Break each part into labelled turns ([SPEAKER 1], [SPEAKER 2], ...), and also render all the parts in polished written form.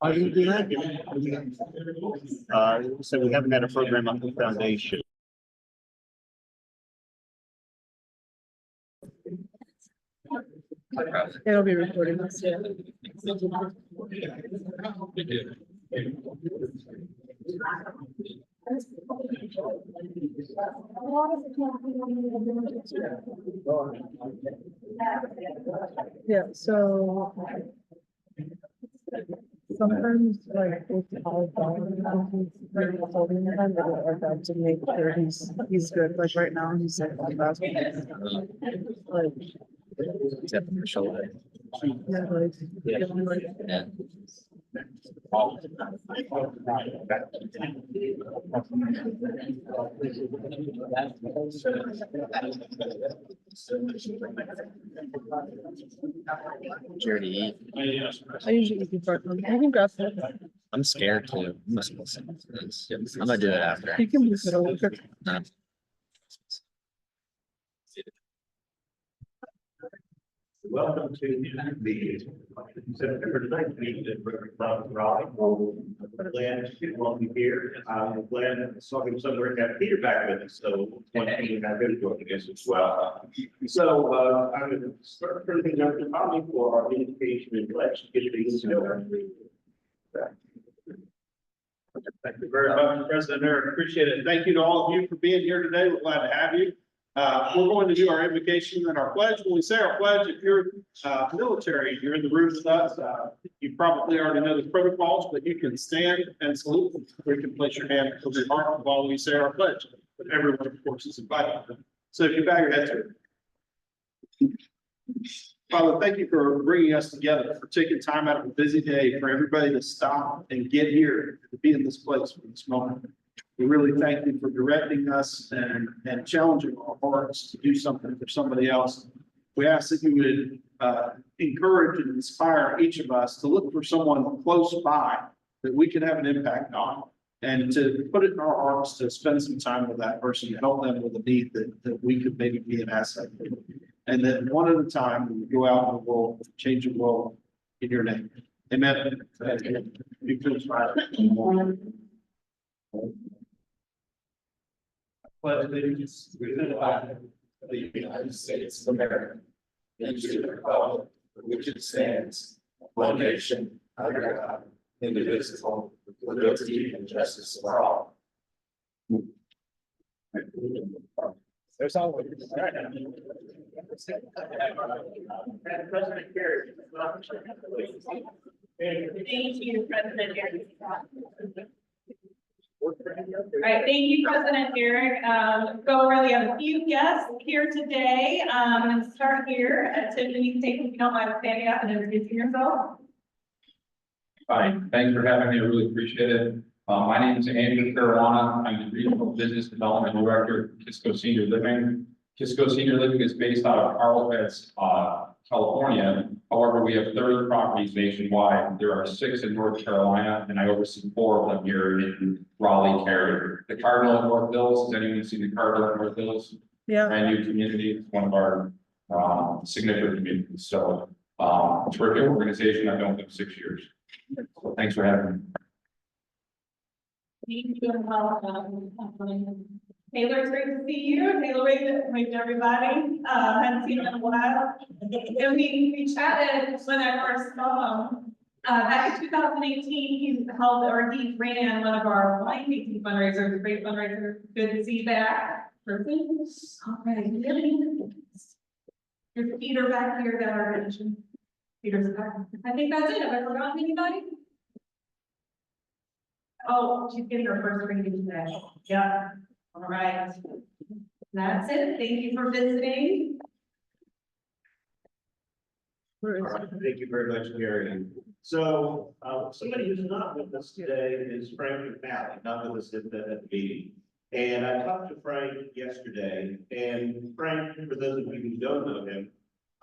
[SPEAKER 1] How do you do that? So we haven't had a program on the foundation.
[SPEAKER 2] It'll be recording this, yeah. Yeah, so sometimes like with our dog, like holding him, like that to make sure he's good. Like right now, he's like on that. Like
[SPEAKER 3] Tip on the shoulder.
[SPEAKER 2] yeah, like
[SPEAKER 3] Yeah. Jerry eat.
[SPEAKER 2] I usually eat before. I can grab that.
[SPEAKER 3] I'm scared too. I'm gonna do it after.
[SPEAKER 2] You can move it over.
[SPEAKER 3] No.
[SPEAKER 1] Welcome to the September 9th meeting at Raleigh. I'm glad to welcome you here. I'm glad I saw him somewhere and got Peter back with us, so one thing I'm going to join us as well. So I'm going to start putting up the copy for our invitation and pledge to get things going. Thank you very much, President Eric. Appreciate it. Thank you to all of you for being here today. We're glad to have you. We're going to do our invocation and our pledge. When we say our pledge, if you're military, you're in the room with us, you probably already know the protocols, but you can stand and salute, or you can place your hand over your heart while we say our pledge. But everyone, of course, is invited. So if you bow your head, sir. Father, thank you for bringing us together, for taking time out of a busy day for everybody to stop and get here, to be in this place for this moment. We really thank you for directing us and challenging our hearts to do something for somebody else. We ask that you would encourage and inspire each of us to look for someone close by that we can have an impact on, and to put it in our hearts to spend some time with that person, to help them with a need that we could maybe be an asset to. And then one at a time, we go out in the world, change the world in your name. Amen. You please rise. Pledge allegiance to the flag of the United States of America, and to the republic for which it stands, one nation, under God, indivisible, with liberty and justice for all. There's always. President Kerry.
[SPEAKER 4] Thank you, President Eric. All right, thank you, President Eric. So really have a few guests here today. I'm going to start here at Tiffany's table. If you don't mind standing up and introducing yourself.
[SPEAKER 5] Fine, thanks for having me. I really appreciate it. My name is Andrew Caruana. I'm the Regional Business Development Director at Kisco Senior Living. Kisco Senior Living is based out of Carlsbad, California. However, we have 30 properties nationwide. There are 6 in North Carolina, and I oversee 4 of them here in Raleigh, Cary. The Cardinal in North Hills, has anyone seen the Cardinal in North Hills?
[SPEAKER 2] Yeah.
[SPEAKER 5] Brand new community, it's one of our significant communities. So terrific organization. I've known them 6 years. So thanks for having me.
[SPEAKER 4] Thank you and welcome. Taylor, it's great to see you. Taylor, wave to everybody. Haven't seen him in a while. And we chatted when I first saw him. Back in 2018, he ran one of our wine tasting fundraisers, a great fundraiser. Good to see you back. Perfect. All right. Your feet are back here that are mentioned. Peter's back. I think that's it. Have I forgotten anybody? Oh, she's getting her first ring today. Yeah. All right. That's it. Thank you for visiting.
[SPEAKER 1] Thank you very much, Gary. So, somebody who's not with us today is Frank McNally, not with us at the meeting. And I talked to Frank yesterday, and Frank, for those of you who don't know him,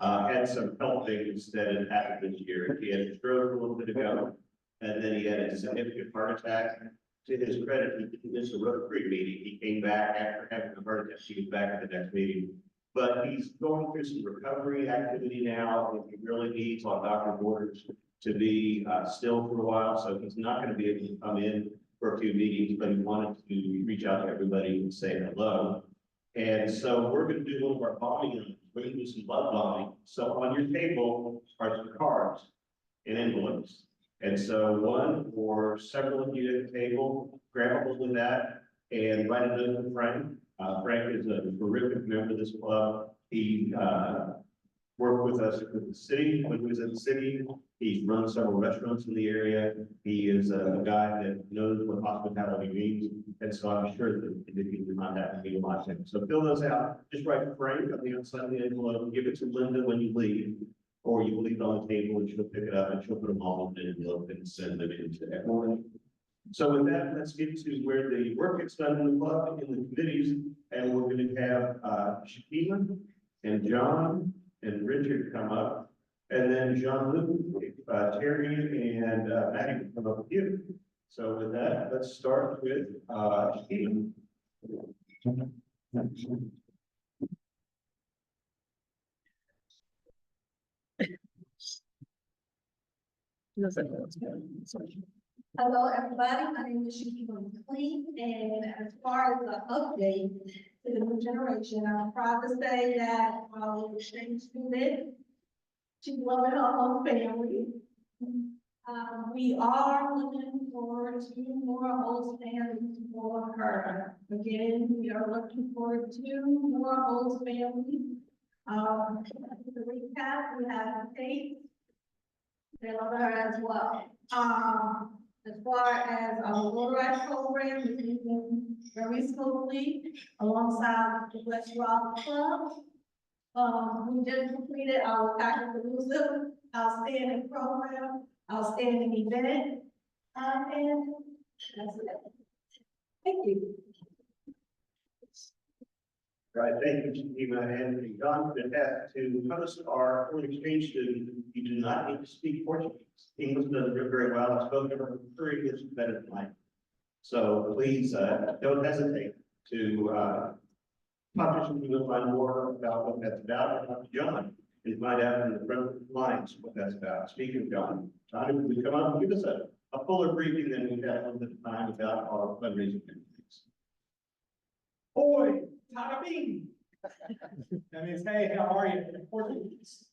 [SPEAKER 1] had some health things that had happened this year. He had a stroke a little bit ago, and then he had a significant heart attack. To his credit, he missed a Rotary meeting. He came back after having a heart attack. He was back at the next meeting.
[SPEAKER 6] But he's going through some recovery activity now, and he really needs on doctor's orders to be still for a while, so he's not gonna be able to come in for a few meetings, but he wanted to reach out to everybody and say hello. And so we're gonna do one of our bombing runs. We're gonna do some blood bombing. So on your table are some cards and envelopes. And so one or several of you at the table, grab a hold of that and write it in to Frank. Frank is a terrific member of this club. He worked with us with the city, when he was in the city. He's run several restaurants in the area. He is a guy that knows what hospitality means. And so I'm sure that if you do not have to be watching. So fill those out. Just write Frank on the outside of the envelope, give it to Linda when you leave. Or you leave it on the table and she'll pick it up and she'll put them all in an envelope and send them in to everyone. So with that, let's get to where the work gets done in the club, in the committees. And we're going to have Shakima and John and Richard come up. And then Jean-Luc, Terry and Maddie will come up with you. So with that, let's start with Shakima.
[SPEAKER 7] Hello, everybody. My name is Shakima McLean, and as far as the update to the new generation, I'm proud to say that our exchange student, she's loving her whole family. We are looking for 2 more host families for her. Again, we are looking for 2 more host families. To recap, we have Kate. They love her as well. As far as our Rotary program is moving very smoothly alongside the West Raleigh Club. We just completed our Packapalooza outstanding program, outstanding event, and that's it. Thank you.
[SPEAKER 6] Right, thank you, Shakima, and John, to have to host our foreign exchange student, you do not need to speak Portuguese. English doesn't do very well. I spoke to her for 3 years better than mine. So please, don't hesitate to, talk to some people, find more about what that's about, and talk to John, and find out in the front lines what that's about. Speaking of John, if we come up and give us a fuller briefing than we've had on the time about our fundraising activities.
[SPEAKER 8] Oi, Tabby. That means, hey, how are you? In Portuguese.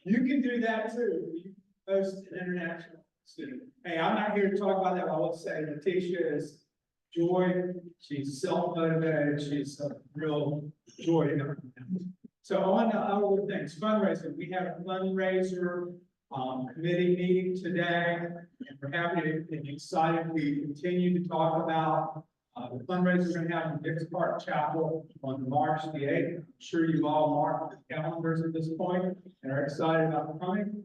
[SPEAKER 8] You can do that too. You host an international student. Hey, I'm not here to talk about that. I will say Letitia is joy. She's self-motivated. She's a real joy in her. So on to other things, fundraising. We have a fundraiser committee meeting today, and we're happy and excited. We continue to talk about the fundraiser we're going to have in Dix Park Chapel on March the 8th. I'm sure you've all marked the calendars at this point and are excited about coming.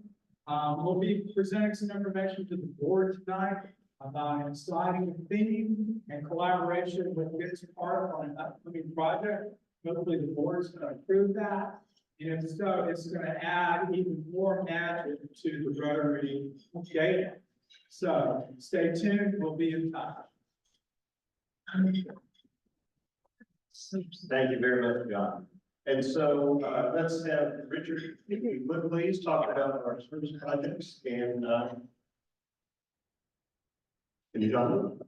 [SPEAKER 8] We'll be presenting some information to the board tonight about an exciting theme and collaboration with Dix Park on an upcoming project. Hopefully the board is going to approve that. And if so, it's going to add even more magic to the Rotary data. So stay tuned. We'll be in touch.
[SPEAKER 6] Thank you very much, John. And so let's have Richard, if you would please talk about our service projects and John.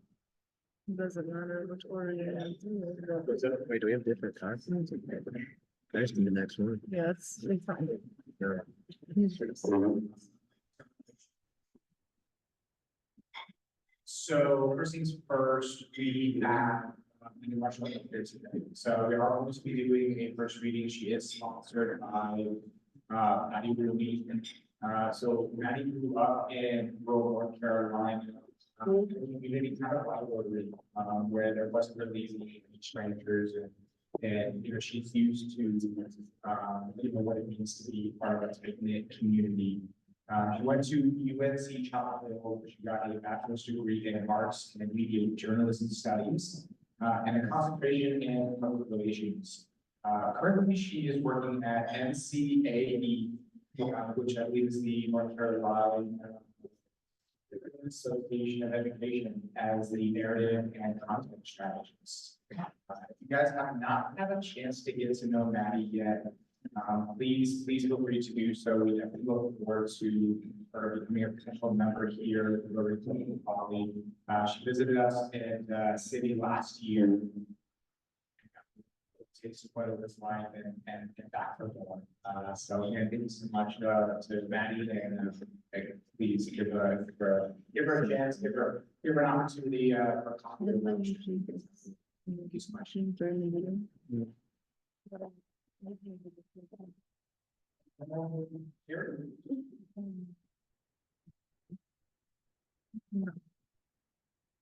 [SPEAKER 2] Doesn't matter which order you're in.
[SPEAKER 3] Wait, do we have different times? I just do the next one.
[SPEAKER 2] Yeah, it's fine.
[SPEAKER 9] So first things first, we have Minnie Marshall here today. So we are going to be doing a first reading. She is sponsored by Maddie Ruby. So Maddie grew up in rural North Carolina. We live in kind of like Rotary, where there wasn't really any strangers and you know she's used to you know what it means to be part of a tight-knit community. She went to UNC Chapel Hill, where she got a bachelor's degree in arts and media journalism studies, and a concentration in public relations. Currently, she is working at NCAE, which I believe is the North Carolina Association of Education, as the narrative and content strategist. If you guys have not had a chance to get to know Maddie yet, please feel free to do so. We definitely look forward to her becoming a potential member here, a very close colleague. She visited us in the city last year. Takes quite a bit of life and back for more. So again, thank you so much to Maddie, and please give her a chance, give her an opportunity for coffee. Thank you so much.
[SPEAKER 2] During the meeting.
[SPEAKER 9] Here.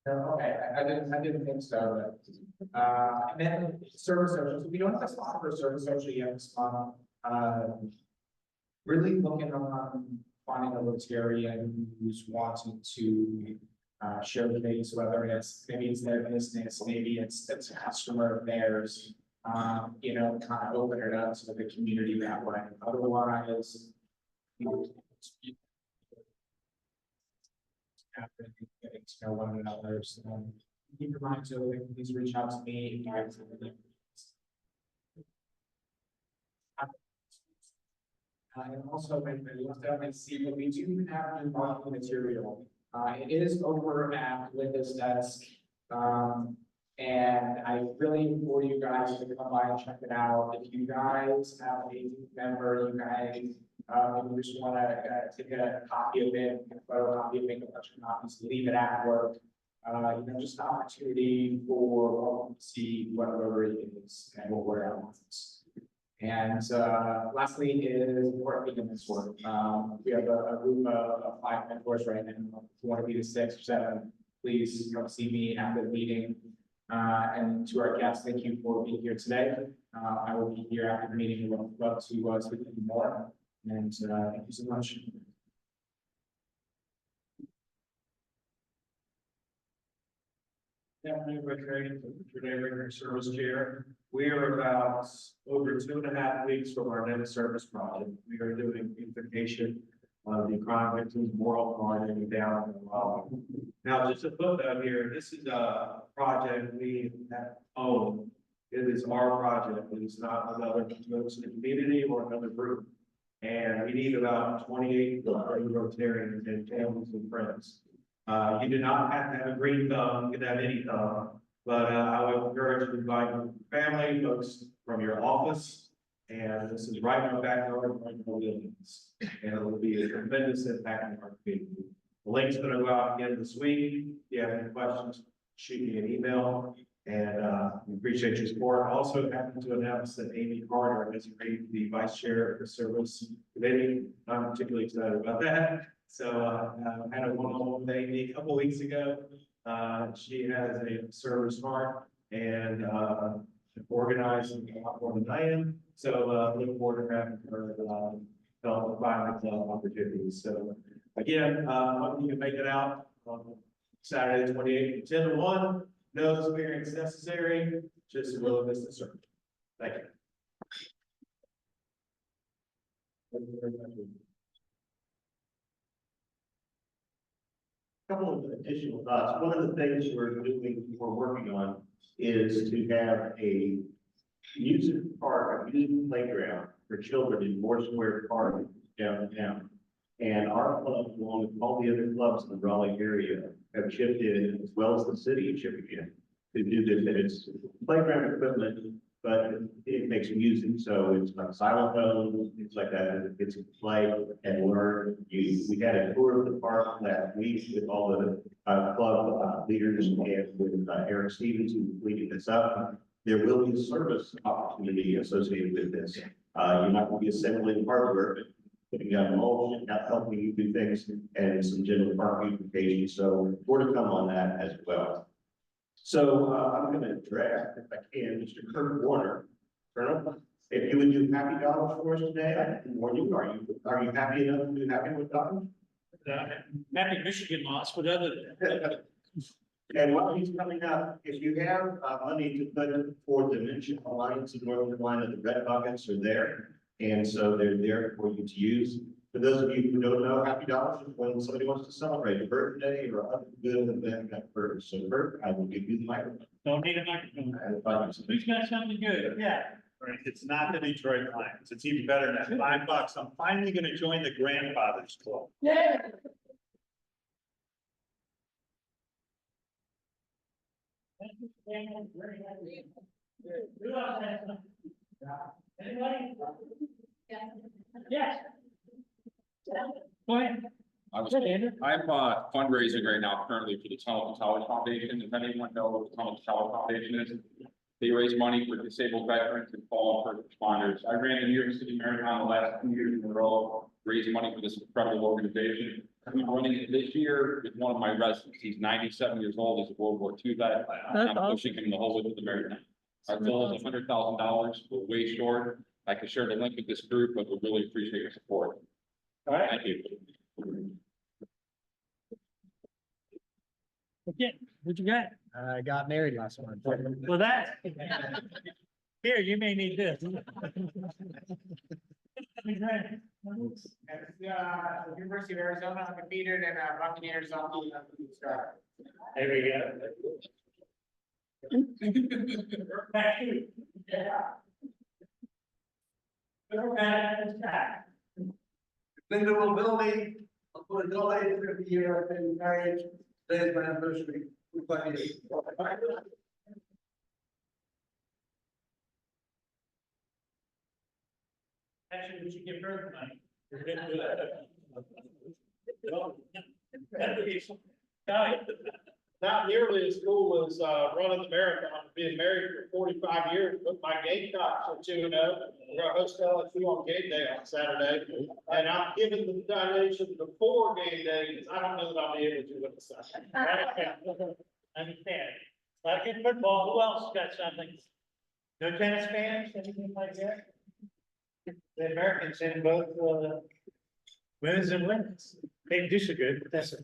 [SPEAKER 9] Okay, I didn't think so, but, and then service social, so we don't have a spot for service social yet, this month. Really looking on finding a Rotarian who's wanting to showcase, whether maybe it's their business, maybe it's a customer of theirs. You know, kind of open it up to the community that way. Otherwise, after getting to know one another, so keep your minds open, please reach out to me. And also, when you want to see what we do have new marketing material. It is over at Linda's desk. And I really implore you guys to come by and check it out. If you guys have a member, you guys maybe just want to take a copy of it, a photocopy of it, make a bunch of copies, leave it at work. You know, just an opportunity for all to see what Rotary is and what we're at. And lastly is working in this work. We have a group of 5 mentors right now. If you want to be the 6 or 7, please come see me after the meeting. And to our guests, thank you for being here today. I will be here after the meeting. We'd love to speak with you more. And thank you so much.
[SPEAKER 10] Afternoon, Rotary, today Rotary Service Chair. We are about over 2.5 weeks from our next service project. We are doing beautification of the crime victims moral garden down in Raleigh. Now, just a footnote here, this is a project we own. It is our project. It is not another folks in the community or another group. And we need about 28 Rotarians and families and friends. You do not have to have a green thumb, you can have any thumb, but I would encourage you to invite your family, folks from your office. And this is right in our backyard, right in our buildings. And it will be a tremendous impact on our community. The link's going to go out again this week. If you have any questions, shoot me an email. And we appreciate your support. Also happy to announce that Amy Carter has agreed to be vice chair of the service committee. I'm particularly excited about that. So I had a one-on-one with Amy a couple weeks ago. She has a service heart and organized a lot more than I am. So look forward to having her develop environment opportunities. So again, hope you can make it out on Saturday, 28th, 10 to 1. No experience necessary, just a willingness to serve. Thank you. Thank you very much.
[SPEAKER 6] Couple of additional thoughts. One of the things we're working on is to have a music park, a music playground for children in Moore Square Park downtown. And our club, along with all the other clubs in the Raleigh area, have chipped in, as well as the city of chipping in, to do this. And it's playground equipment, but it makes music. So it's like xylophone, things like that. It's a play and learn. We had a tour of the park last week with all the club leaders and with Eric Stevens, who's leading this up. There will be a service opportunity associated with this. You're not going to be assembling hardware, but putting down mulch and helping you do things and some general park beautification. So more to come on that as well. So I'm going to draft, if I can, Mr. Kurt Warner. Colonel, if you would do happy dollars for us today, I can warn you. Are you happy enough to do happy with dollars?
[SPEAKER 10] Happy Michigan loss, but other than that.
[SPEAKER 6] And while he's coming up, if you have money to put for the Dementia Alliance of North Carolina, the red buckets are there. And so they're there for you to use. For those of you who don't know, Happy Dollars is when somebody wants to celebrate a birthday or other good event that occurs. So Bert, I will give you the microphone.
[SPEAKER 10] Don't need a microphone. Who's got something good? Yeah.
[SPEAKER 11] Right, it's not the Detroit Lions. It's even better than that. $5. I'm finally gonna join the Grandfathers Club.
[SPEAKER 4] Yeah.
[SPEAKER 10] Anybody? Yes. Go ahead.
[SPEAKER 5] I was,
[SPEAKER 10] Good, Andrew.
[SPEAKER 5] I'm fundraising right now currently for the Tunnel to Tower Foundation. If anyone knows what the Tunnel to Tower Foundation is, they raise money for disabled veterans and fallen first responders. I ran the New York City Marathon the last 2 years in a row, raising money for this incredible organization. I'm running it this year with one of my residents. He's 97 years old. He's a World War II vet. I'm pushing him the whole way to the marathon. Our goal is $100,000. We're way short. I can share the link with this group, but we really appreciate your support.
[SPEAKER 10] All right.
[SPEAKER 5] Thank you.
[SPEAKER 10] Okay, what you got?
[SPEAKER 3] I got married last month.
[SPEAKER 10] Well, that. Here, you may need this.
[SPEAKER 9] University of Arizona, undefeated, and Buccaneers on the start.
[SPEAKER 10] There we go. Back to you. Yeah. Go back to the track.
[SPEAKER 12] Been to mobility, for the lady for the year, I've been married, today's my anniversary. We're quite here.
[SPEAKER 10] Actually, we should give her the money.
[SPEAKER 1] Not nearly as cool as, running the marathon, being married for 45 years, but my Gamecocks are 2-0. We're gonna host LSU on game day on Saturday. And I'm giving the donation before game day, because I don't know that I'll be able to do it the Saturday.
[SPEAKER 10] Understand. Like in football, who else got something? No tennis fans, anything like that? The Americans in both, women's and women's. They do so good, but that's.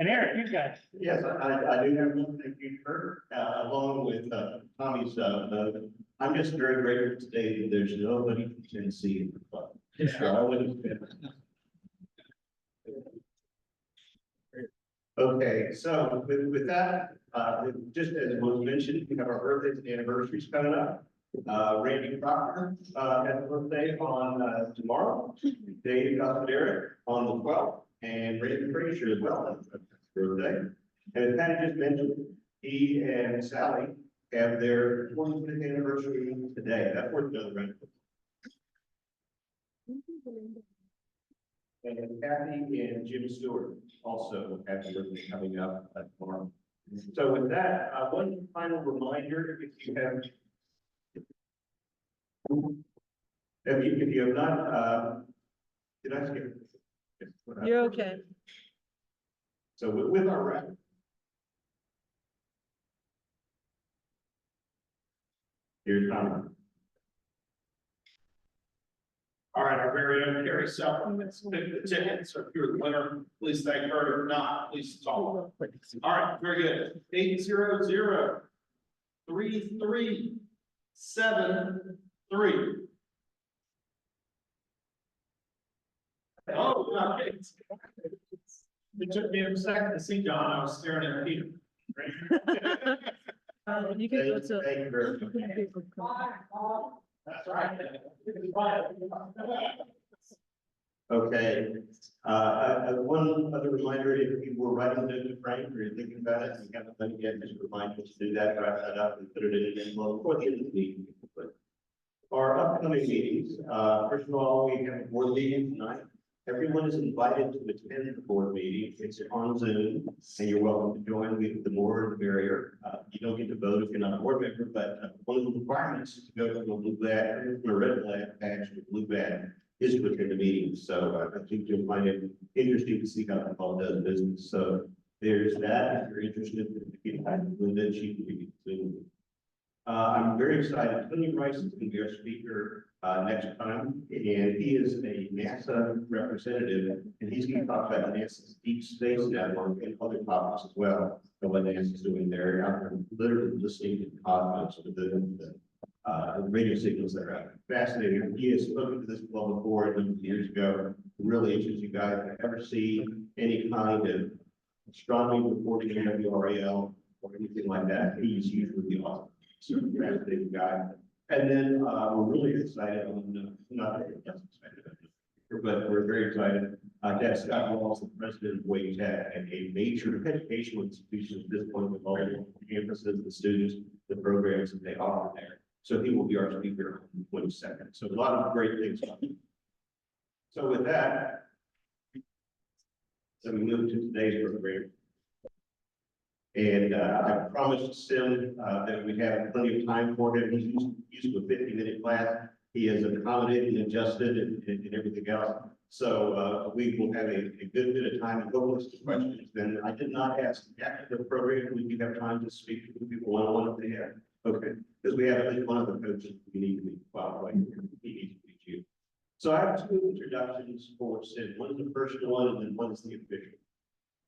[SPEAKER 10] And Eric, you got.
[SPEAKER 6] Yes, I do have one thing you've heard, along with, Tommy's, I'm just very grateful today that there's nobody from Tennessee in the club. So I wouldn't. Okay, so with that, just as was mentioned, we have our birthdays and anniversaries coming up. Randy Proctor, has a birthday on, tomorrow. Dave Custodera on the 12th, and Randy Frazier as well on his birthday. And as Patty just mentioned, he and Sally have their 25th anniversary today. That's worth another round. And Kathy and Jim Stewart also have their birthday coming up tomorrow. So with that, one final reminder, if you have, if you have not, did I skip?
[SPEAKER 2] You're okay.
[SPEAKER 6] So with our rep. Here's Tom.
[SPEAKER 1] All right, our very own Carrie Self, it's the tickets, so if you're the winner, please thank her. If not, please talk. All right, very good. 800-3373. Oh, okay. It took me a second to see John. I was staring at Peter.
[SPEAKER 2] You can go to.
[SPEAKER 6] Thank you very much.
[SPEAKER 1] That's right.
[SPEAKER 6] Okay, one other reminder, if you were writing to Frank or you're thinking about it, and you haven't done it yet, just remind you to do that, wrap that up and put it in an envelope for the end of the meeting. Our upcoming meetings, first of all, we have a board meeting tonight. Everyone is invited to attend the board meeting. It's on Zoom, and you're welcome to join. The more the merrier. You don't get to vote if you're not a board member, but one of the requirements is to go from a blue badge, from a red badge to a blue badge, is to attend the meeting. So I think you'll find it interesting to see how the all does business. So there's that. If you're interested, then she can be Zoom. I'm very excited. Tony Rice is going to be our speaker next time, and he is a NASA representative, and he's going to talk about NASA's Deep Space Network and other topics as well, and what NASA is doing there. I'm literally listening to the cosmos with the radio signals that are out. Fascinating. He has spoken to this club before, a number of years ago. Really interested you guys to ever see any kind of astronomy reporting in WRAL or anything like that. He's usually the awesome. So fascinating guy. And then we're really excited on not that we're excited, but we're very excited. That Scott Walls, the president of Wake Tech, and a major educational institution at this point with all the campuses, the students, the programs that they offer there. So he will be our speaker on the 22nd. So a lot of great things coming. So with that, so we move to today's program. And I promised Sim that we have plenty of time for him. He's used to a 50-minute class. He has accommodated and adjusted and everything else. So we will have a good bit of time to go with the questions. Then I did not ask after the program, we do have time to speak to people one-on-one if they have. Okay, because we have at least one of the coaches we need to be qualified. He needs to be you. So I have two introductions for Sim. One is the personal one, and then one is the official.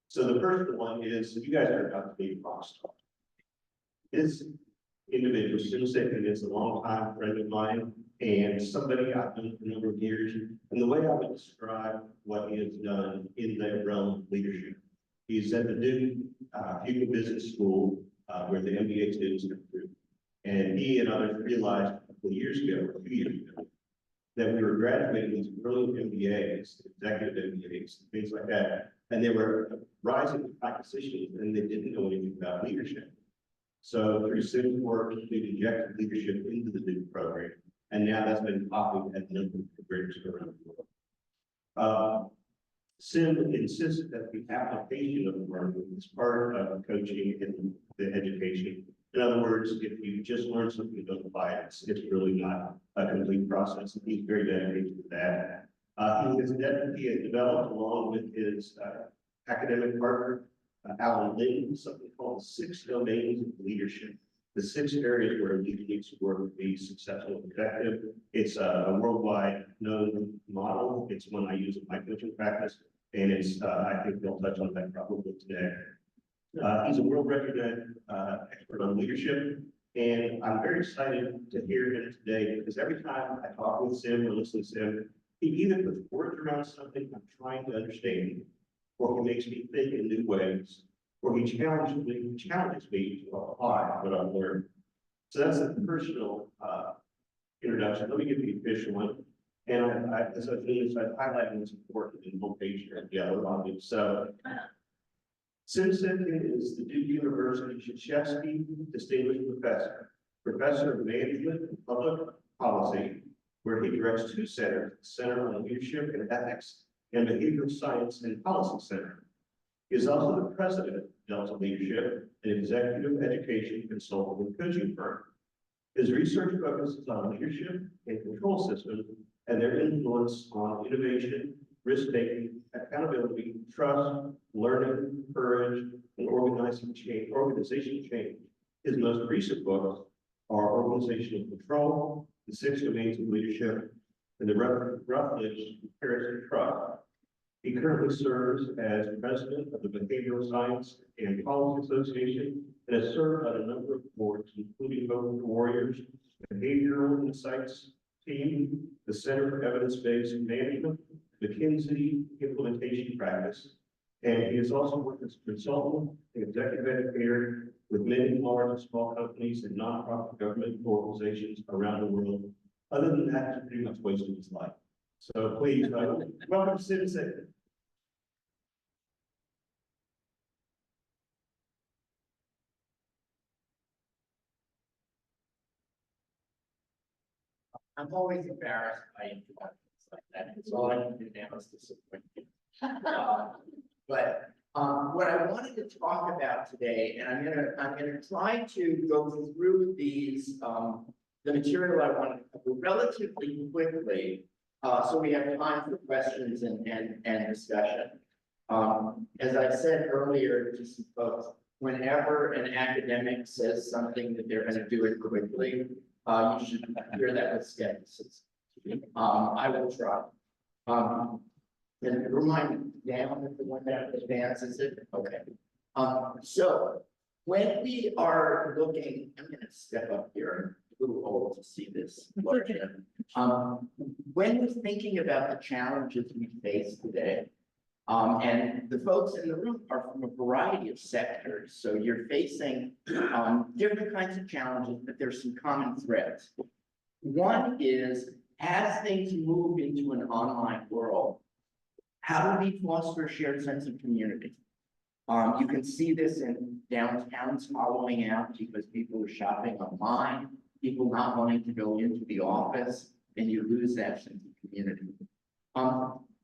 [SPEAKER 6] So the first one is, you guys are about to be a rock star. This individual, Sitkin, is a longtime friend of mine and somebody I've known for a number of years. And the way I would describe what he has done in that realm of leadership, he's at the Duke Human Business School where the MBA students come through. And he and others realized a couple of years ago, or 2 years ago, that we were graduating these brilliant MBAs, executive MBAs, things like that. And they were rising to high positions and they didn't know anything about leadership. So through Sim's work, we injected leadership into the Duke program. And now that's been copied at a number of programs around the world. Sim insists that the application of learning is part of coaching and the education. In other words, if you just learn something and don't apply it, it's really not a complete process. He's very dedicated to that. He has developed, along with his academic partner, Alan Lynn, something called the 6 domains of leadership. The 6 areas where a leader needs to work to be successful and effective. It's a worldwide known model. It's one I use in my coaching practice, and it's I think they'll touch on that probably today. He's a world-recognized expert on leadership, and I'm very excited to hear him today because every time I talk with Sim or listen to Sim, he either puts words around something I'm trying to understand, or he makes me think in new ways, or he challenges me to apply what I've learned. So that's a personal introduction. Let me give the official one. And as I've highlighted what's important in the whole page here in yellow, obviously. So Sim Sitkin is the Duke University Krzyzewski Distinguished Professor, Professor of Management and Public Policy, where he directs 2 centers, the Center on Leadership and Ethics and Behavioral Science and Policy Center. He is also the president of Delta Leadership, an executive education consulting and coaching firm. His research focuses on leadership and control systems and their influence on innovation, risk-taking, accountability, trust, learning, courage, and organizational change. His most recent books are Organizational Control, The 6 Domains of Leadership, and the Routledge Comparison Trust. He currently serves as president of the Behavioral Science and Policy Association and has served on a number of boards, including Vote for Warriors, Behavioral Insights Team, the Center for Evidence-Based Management, McKinsey Implementation Practice, and he has also worked as a consultant and executive educator with many large and small companies and nonprofit government organizations around the world. Other than that, he's pretty much wasted his life. So please, welcome Sim Sitkin.
[SPEAKER 13] I'm always embarrassed by introductions like that. It's all I can do now is disappoint you. But what I wanted to talk about today, and I'm gonna try to go through these the material I want to cover relatively quickly, so we have time for questions and discussion. As I said earlier to some folks, whenever an academic says something that they're going to do it quickly, you should hear that with skepticism. I will try. And remind me, down if the one that advances it. Okay. So when we are looking, I'm going to step up here little old to see this. When we're thinking about the challenges we face today, and the folks in the room are from a variety of sectors, so you're facing different kinds of challenges, but there's some common threads. One is, as things move into an online world, how do we foster a shared sense of community? You can see this in downtowns hollowing out because people are shopping online, people not wanting to go into the office, and you lose that sense of community.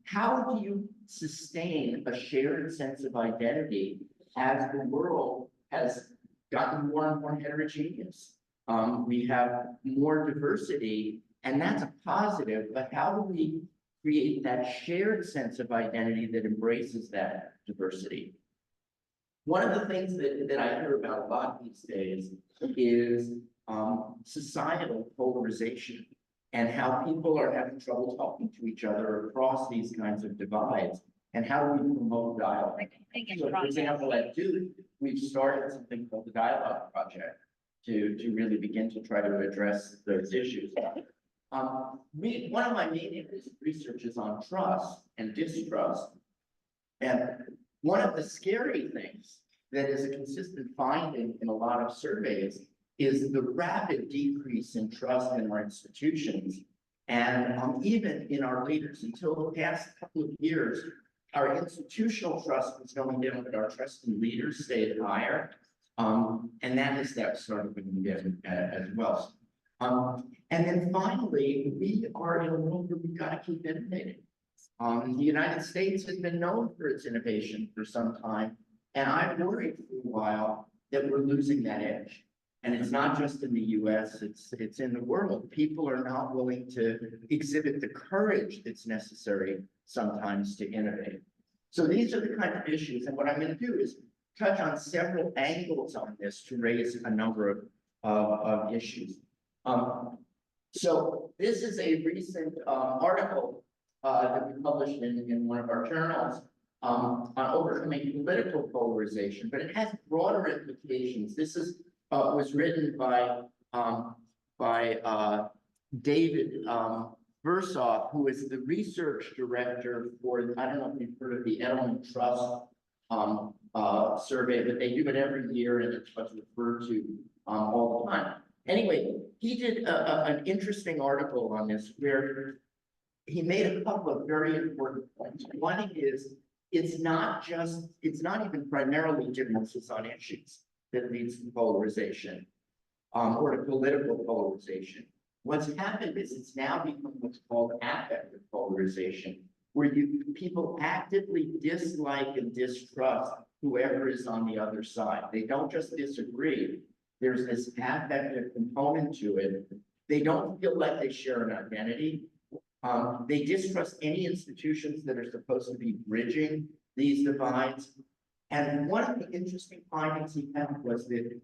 [SPEAKER 13] How do you sustain a shared sense of identity as the world has gotten more and more heterogeneous? We have more diversity, and that's a positive, but how do we create that shared sense of identity that embraces that diversity? One of the things that I hear about a lot these days is societal polarization and how people are having trouble talking to each other across these kinds of divides, and how do we promote dialogue? So, for example, at Duke, we've started something called the Dialogue Project to really begin to try to address those issues. One of my main areas of research is on trust and distrust. And one of the scary things that is a consistent finding in a lot of surveys is the rapid decrease in trust in our institutions and even in our leaders. Until the past couple of years, our institutional trust was going down, but our trust in leaders stayed higher. And that has started going down as well. And then finally, we are in a world where we've got to keep innovating. The United States has been known for its innovation for some time, and I've worried for a while that we're losing that edge. And it's not just in the US, it's in the world. People are not willing to exhibit the courage that's necessary sometimes to innovate. So these are the kind of issues, and what I'm going to do is touch on several angles on this to raise a number of issues. So this is a recent article that we published in one of our journals on overcoming political polarization, but it has broader implications. This was written by David Versoff, who is the research director for, I don't know if you've heard of the Edelman Trust survey, but they do it every year and it's what's referred to all the time. Anyway, he did an interesting article on this where he made a couple of very important points. One is, it's not even primarily differences on issues that leads to polarization or to political polarization. What's happened is it's now become what's called affective polarization, where people actively dislike and distrust whoever is on the other side. They don't just disagree. There's this affective component to it. They don't feel like they share an identity. They distrust any institutions that are supposed to be bridging these divides. And one of the interesting findings he found was that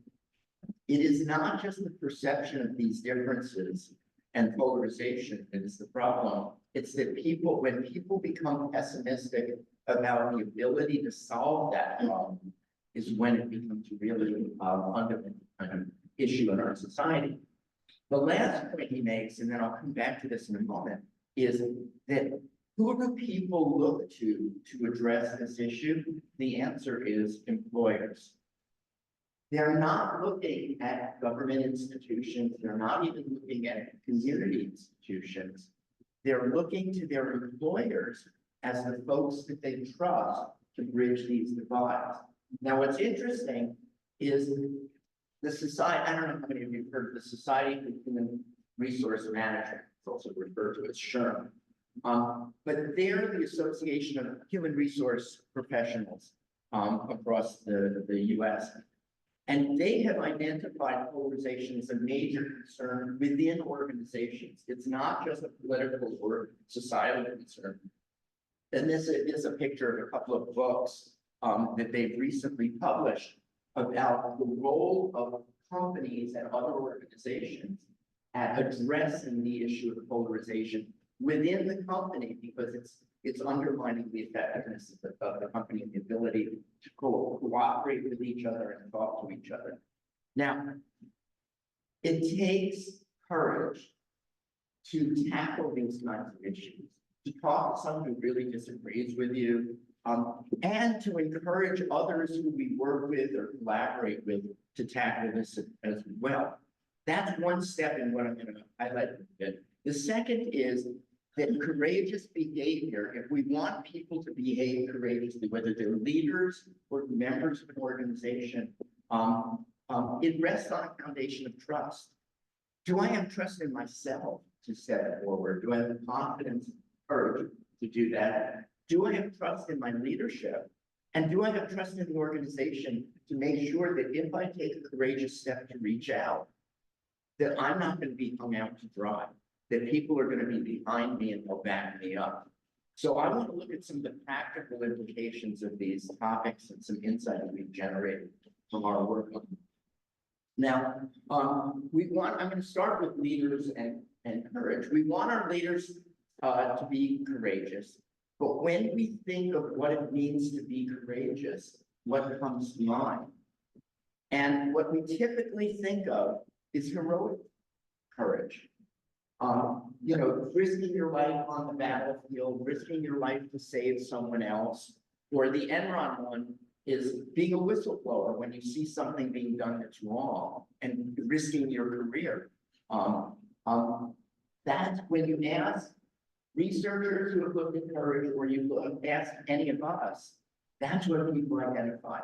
[SPEAKER 13] it is not just the perception of these differences and polarization that is the problem. It's that when people become pessimistic about the ability to solve that problem, is when it becomes really a fundamental kind of issue in our society. The last point he makes, and then I'll come back to this in a moment, is that who do people look to address this issue? The answer is employers. They're not looking at government institutions. They're not even looking at community institutions. They're looking to their employers as the folks that they trust to bridge these divides. Now, what's interesting is the society, I don't know how many of you have heard of the Society for Human Resource Management. It's also referred to as SHRM. But they're the Association of Human Resource Professionals across the US. And they have identified polarization as a major concern within organizations. It's not just a political or societal concern. And this is a picture of a couple of books that they've recently published about the role of companies and other organizations at addressing the issue of polarization within the company, because it's undermining the effectiveness of the company and the ability to cooperate with each other and talk to each other. Now, It takes courage to tackle these kinds of issues, to talk to someone who really disagrees with you, and to encourage others who we work with or collaborate with to tackle this as well. That's one step in what I'm going to highlight a bit. The second is that courageous behavior, if we want people to behave courageously, whether they're leaders or members of an organization, it rests on a foundation of trust. Do I have trust in myself to step it forward? Do I have the confidence and courage to do that? Do I have trust in my leadership? And do I have trust in the organization to make sure that if I take a courageous step to reach out, that I'm not going to be hung out to dry, that people are going to be behind me and they'll back me up? So I want to look at some of the practical implications of these topics and some insight that we've generated from our work on them. Now, I'm going to start with leaders and courage. We want our leaders to be courageous, but when we think of what it means to be courageous, what comes to mind? And what we typically think of is heroic courage. Risking your life on the battlefield, risking your life to save someone else, or the Enron one is being a whistleblower when you see something being done that's wrong and risking your career. That's when you ask researchers who have looked at courage, or you ask any of us, that's what people identify,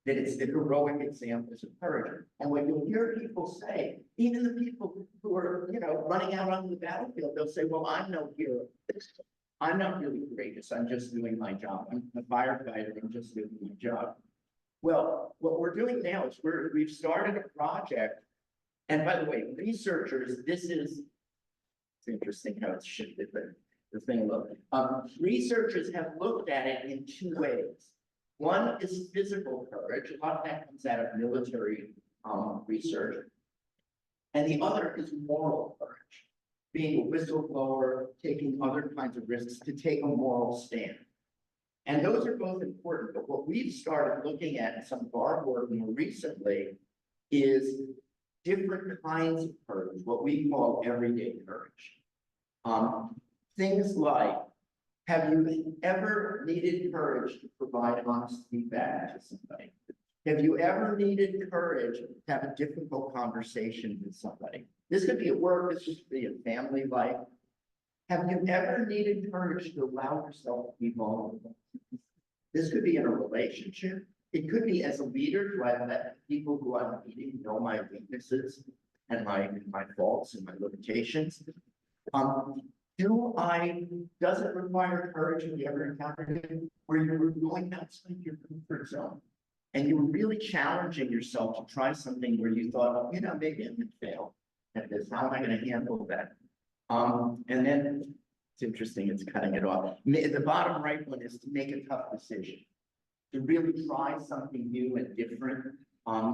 [SPEAKER 13] that it's the heroic examples of courage. And when you hear people say, even the people who are, running out onto the battlefield, they'll say, well, I'm no hero. I'm not really courageous. I'm just doing my job. I'm a firefighter. I'm just doing my job. Well, what we're doing now is we've started a project. And by the way, researchers, it's interesting how it's shifted, but the thing researchers have looked at it in two ways. One is physical courage. A lot of that comes out of military research. And the other is moral courage. Being a whistleblower, taking other kinds of risks to take a moral stand. And those are both important, but what we've started looking at in some of our work more recently is different kinds of courage, what we call everyday courage. Things like, have you ever needed courage to provide honest feedback to somebody? Have you ever needed courage to have a difficult conversation with somebody? This could be at work, this could be a family life. Have you ever needed courage to allow yourself to be vulnerable? This could be in a relationship. It could be as a leader, do I let people who I'm meeting know my weaknesses and my faults and my limitations? Does it require courage? Have you ever encountered it where you were going outside your comfort zone and you were really challenging yourself to try something where you thought, maybe I'm gonna fail at this. How am I going to handle that? And then it's interesting, it's cutting it off. The bottom right one is to make a tough decision, to really try something new and different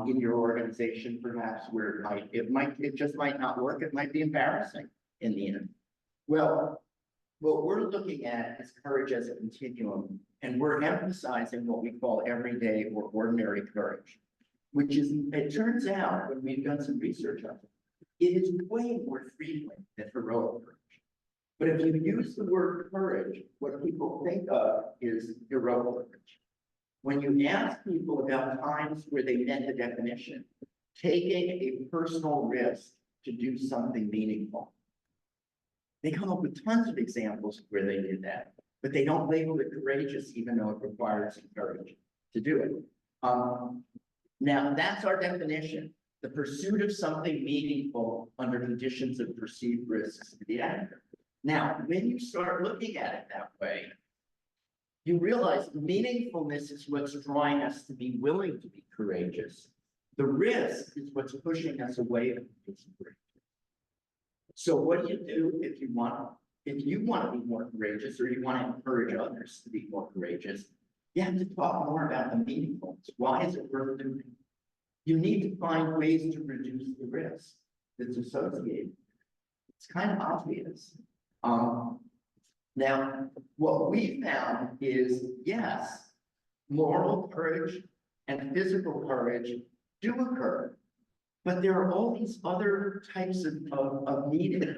[SPEAKER 13] in your organization, perhaps where it just might not work. It might be embarrassing in the end. Well, what we're looking at is courage as a continuum, and we're emphasizing what we call everyday or ordinary courage, which is, it turns out, when we've done some research on it, it is way more frequent than heroic courage. But if you use the word courage, what people think of is heroic courage. When you ask people about times where they met the definition, taking a personal risk to do something meaningful, they come up with tons of examples where they did that, but they don't label it courageous, even though it requires some courage to do it. Now, that's our definition: the pursuit of something meaningful under conditions of perceived risks to the actor. Now, when you start looking at it that way, you realize meaningfulness is what's drawing us to be willing to be courageous. The risk is what's pushing us away from being courageous. So what do you do if you want to be more courageous, or you want to encourage others to be more courageous? You have to talk more about the meaningfulness. Why is it worth doing? You need to find ways to reduce the risk that's associated. It's kind of obvious. Now, what we found is, yes, moral courage and physical courage do occur. But there are all these other types of needed.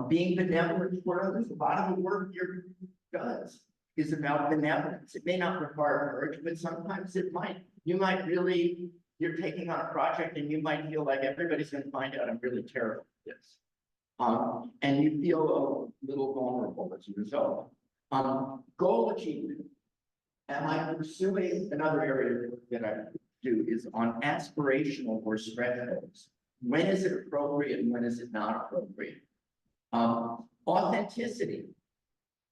[SPEAKER 13] Being benevolent toward others, a lot of the work here does is about benevolence. It may not require courage, but sometimes it might. You might really, you're taking on a project and you might feel like everybody's gonna find out I'm really terrible at this. And you feel a little vulnerable as a result. Goal achievement. Am I pursuing another area of work that I do is on aspirational or stretch goals? When is it appropriate and when is it not appropriate? Authenticity.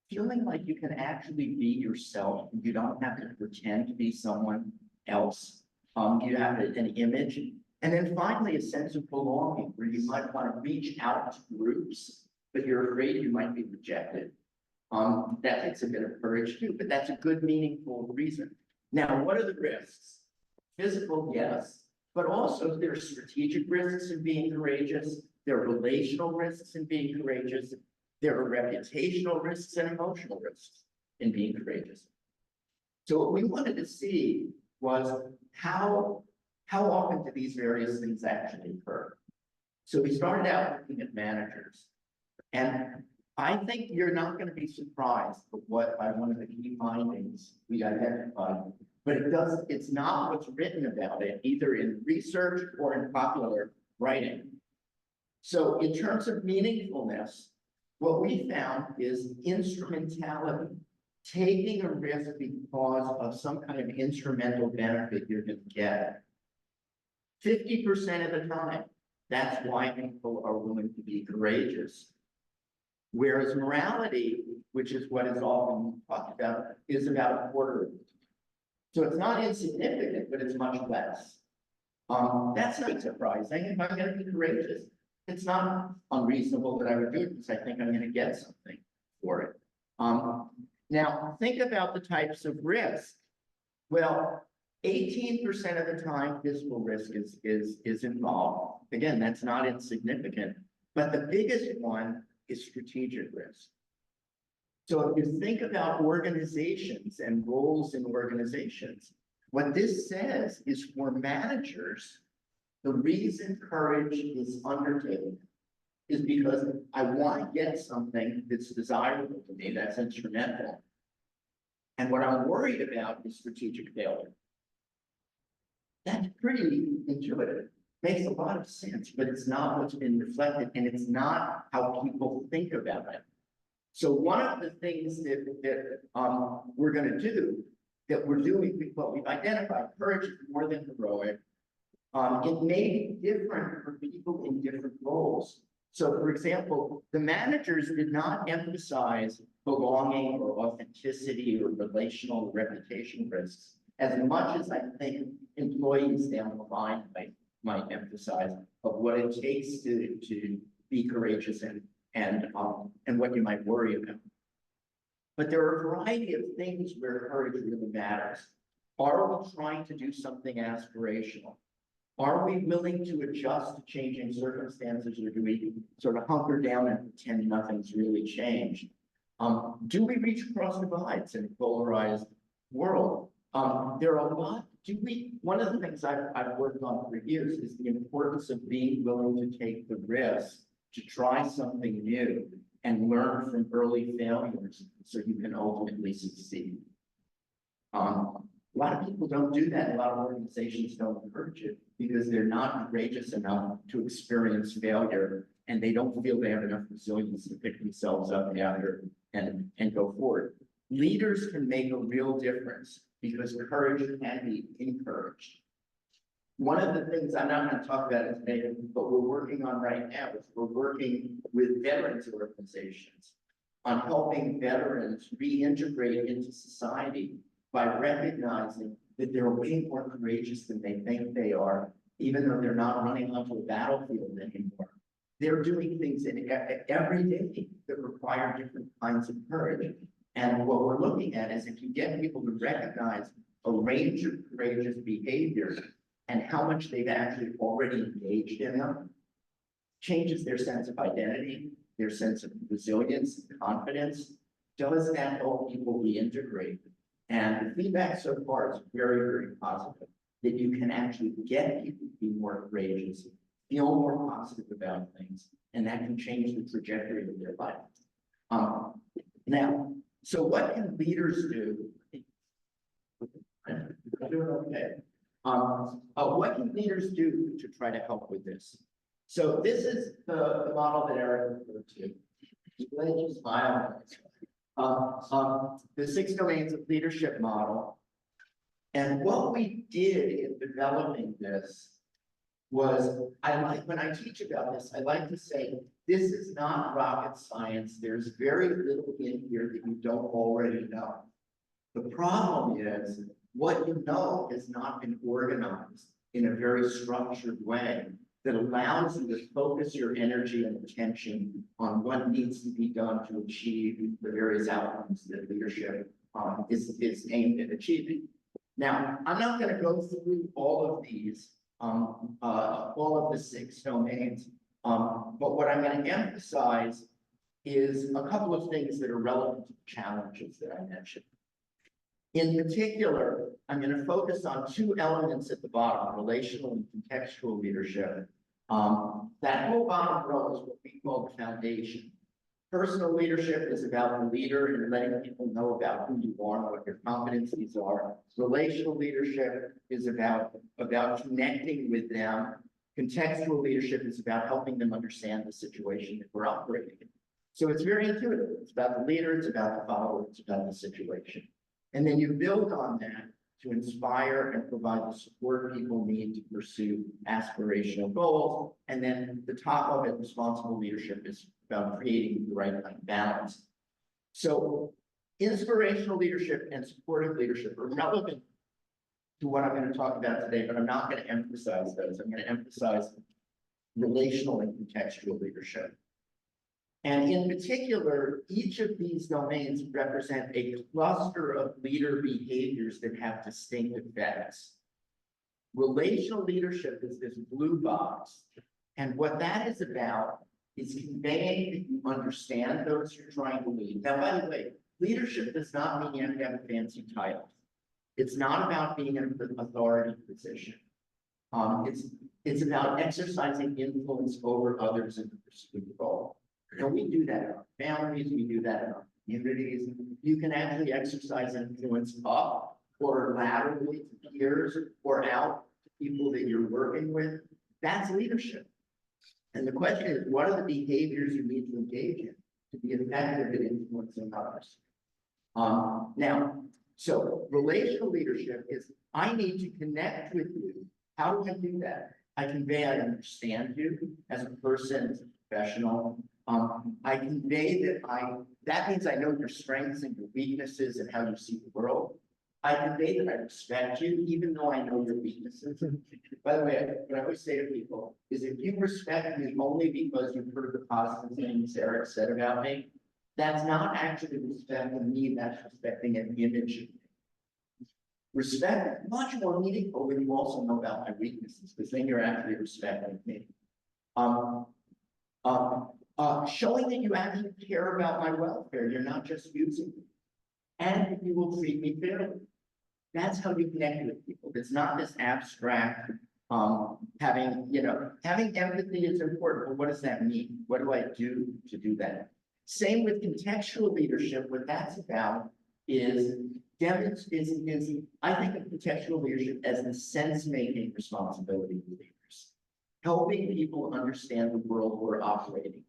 [SPEAKER 13] Feeling like you can actually be yourself. You don't have to pretend to be someone else. You have an image. And then finally, a sense of belonging where you might want to reach out to groups, but you're afraid you might be rejected. That takes a bit of courage too, but that's a good, meaningful reason. Now, what are the risks? Physical, yes, but also there are strategic risks in being courageous. There are relational risks in being courageous. There are reputational risks and emotional risks in being courageous. So what we wanted to see was how often do these various things actually occur? So we started out looking at managers. And I think you're not going to be surprised by one of the key findings we identified, but it's not what's written about it, either in research or in popular writing. So in terms of meaningfulness, what we found is instrumentality, taking a risk because of some kind of instrumental benefit you're going to get. 50% of the time, that's why people are willing to be courageous. Whereas morality, which is what is often talked about, is about a quarter of it. So it's not insignificant, but it's much less. That's not surprising. If I'm going to be courageous, it's not unreasonable that I would do it because I think I'm going to get something for it. Now, think about the types of risk. Well, 18% of the time, physical risk is involved. Again, that's not insignificant, but the biggest one is strategic risk. So if you think about organizations and roles in organizations, what this says is for managers, the reason courage is undertaken is because I want to get something that's desirable to me, that's instrumental. And what I'm worried about is strategic failure. That's pretty intuitive. Makes a lot of sense, but it's not what's been reflected, and it's not how people think about it. So one of the things that we're going to do, that we're doing, what we've identified, courage is more than heroic. It may be different for people in different roles. So, for example, the managers did not emphasize belonging or authenticity or relational or reputation risks as much as I think employees down the line might emphasize of what it takes to be courageous and what you might worry about. But there are a variety of things where courage really matters. Are we trying to do something aspirational? Are we willing to adjust to changing circumstances, or do we sort of hunker down and pretend nothing's really changed? Do we reach across divides in a polarized world? There are a lot. One of the things I've worked on for years is the importance of being willing to take the risk to try something new and learn from early failures so you can ultimately succeed. A lot of people don't do that. A lot of organizations don't encourage it because they're not courageous enough to experience failure, and they don't feel they have enough resilience to pick themselves up after and go forward. Leaders can make a real difference because courage can be encouraged. One of the things I'm not going to talk about today, but we're working on right now is we're working with veterans organizations on helping veterans reintegrate into society by recognizing that they're way more courageous than they think they are, even though they're not running onto a battlefield anymore. They're doing things every day that require different kinds of courage. And what we're looking at is if you get people to recognize a range of courageous behaviors and how much they've actually already engaged in them, changes their sense of identity, their sense of resilience, and confidence. Does that help people reintegrate? And the feedback so far is very, very positive, that you can actually get people be more courageous, feel more positive about things, and that can change the trajectory of their life. Now, so what can leaders do? I'm doing okay. What can leaders do to try to help with this? So this is the model that Eric referred to. Just smile. The 6 domains of leadership model. And what we did in developing this was, when I teach about this, I like to say, this is not rocket science. There's very little in here that you don't already know. The problem is, what you know has not been organized in a very structured way that allows you to focus your energy and attention on what needs to be done to achieve the various outcomes that leadership is aimed at achieving. Now, I'm not going to go through all of these, all of the 6 domains, but what I'm going to emphasize is a couple of things that are relevant to the challenges that I mentioned. In particular, I'm going to focus on 2 elements at the bottom, relational and contextual leadership. That whole bottom row is what we call the foundation. Personal leadership is about the leader and letting people know about who you are and what your competencies are. Relational leadership is about connecting with them. Contextual leadership is about helping them understand the situation that we're operating in. So it's very intuitive. It's about the leader, it's about the follower, it's about the situation. And then you build on that to inspire and provide the support people need to pursue aspirational goals. And then the top of it, responsible leadership, is about creating the right kind of balance. So inspirational leadership and supportive leadership are relevant to what I'm going to talk about today, but I'm not going to emphasize those. I'm going to emphasize relational and contextual leadership. And in particular, each of these domains represent a cluster of leader behaviors that have distinct effects. Relational leadership is this blue box. And what that is about is conveying that you understand those you're trying to lead. Now, by the way, leadership does not mean you have to have a fancy title. It's not about being in an authority position. It's about exercising influence over others in the pursuit of the goal. And we do that in our families, we do that in our communities. You can actually exercise influence up or laterally to peers or out to people that you're working with. That's leadership. And the question is, what are the behaviors you need to engage in to be effective at influencing others? Now, so relational leadership is, I need to connect with you. How do I do that? I convey I understand you as a person, as a professional. I convey that means I know your strengths and your weaknesses and how you see the world. I convey that I respect you, even though I know your weaknesses. By the way, what I always say to people is, if you respect me only because you've heard the positive things Eric said about me, that's not actually respecting me, that's respecting an image of me. Respect is much more meaningful when you also know about my weaknesses, because then you're actually respecting me. Showing that you actually care about my welfare, you're not just using me, and you will treat me fairly. That's how you connect with people. It's not this abstract, having empathy is important, but what does that mean? What do I do to do that? Same with contextual leadership. What that's about is I think of contextual leadership as the sense-making responsibility of leaders, helping people understand the world we're operating in.